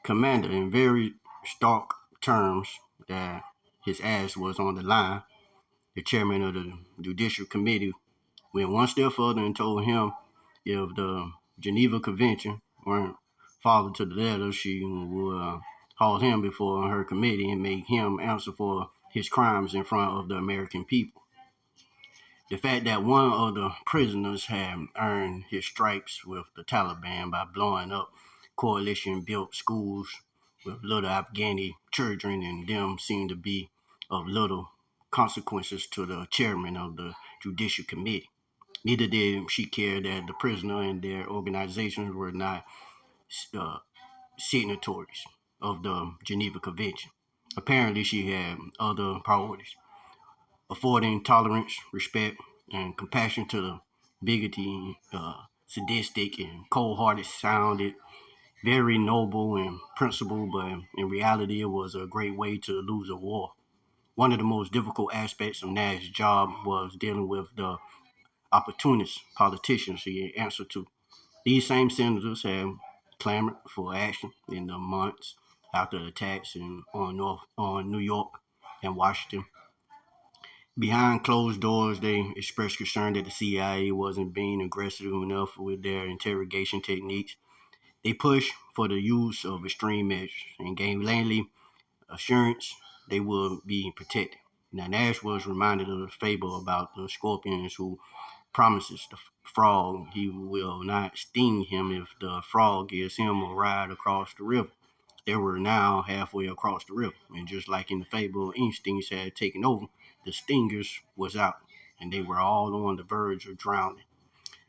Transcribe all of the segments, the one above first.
commander in very stark terms that his ass was on the line. The chairman of the Judicial Committee went one step further and told him if the Geneva Convention weren't followed to the letter, she would haul him before her committee and make him answer for his crimes in front of the American people. The fact that one of the prisoners had earned his stripes with the Taliban by blowing up coalition built schools with little Afghani children and them seemed to be of little consequences to the chairman of the Judicial Committee. Neither did she care that the prisoner and their organizations were not uh, signatories of the Geneva Convention. Apparently, she had other priorities, affording tolerance, respect, and compassion to the bigoted, sadistic, and cold-hearted sounded very noble and principled, but in reality, it was a great way to lose a war. One of the most difficult aspects of Nash's job was dealing with the opportunist politicians he answered to. These same senators have clamored for action in the months after the attacks on New York and Washington. Behind closed doors, they expressed concern that the CIA wasn't being aggressive enough with their interrogation techniques. They pushed for the use of extreme measures and gave Langley assurance they would be protected. Now, Nash was reminded of the fable about the scorpions who promises the frog he will not sting him if the frog gives him a ride across the river. They were now halfway across the river, and just like in the fable, instincts had taken over. The stingers was out, and they were all on the verge of drowning.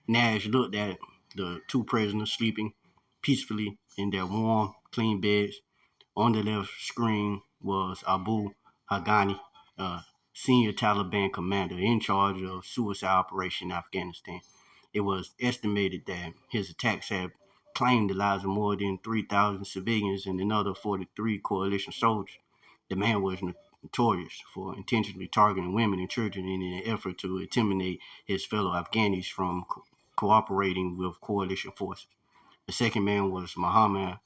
Nash looked at the two prisoners sleeping peacefully in their warm, clean beds. On the left screen was Abu Haghani, a senior Taliban commander in charge of suicide operation in Afghanistan. It was estimated that his attacks had claimed the lives of more than 3,000 civilians and another 43 coalition soldiers. The man was notorious for intentionally targeting women and children in an effort to intimidate his fellow Afghanis from cooperating with coalition forces. The second man was Mohammed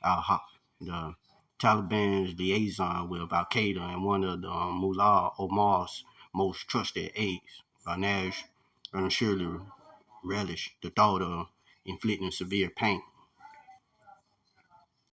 al-Haq, the Taliban's liaison with Al Qaeda and one of the Mullah Omar's most trusted aides. Nash surely relished the thought of inflicting severe pain.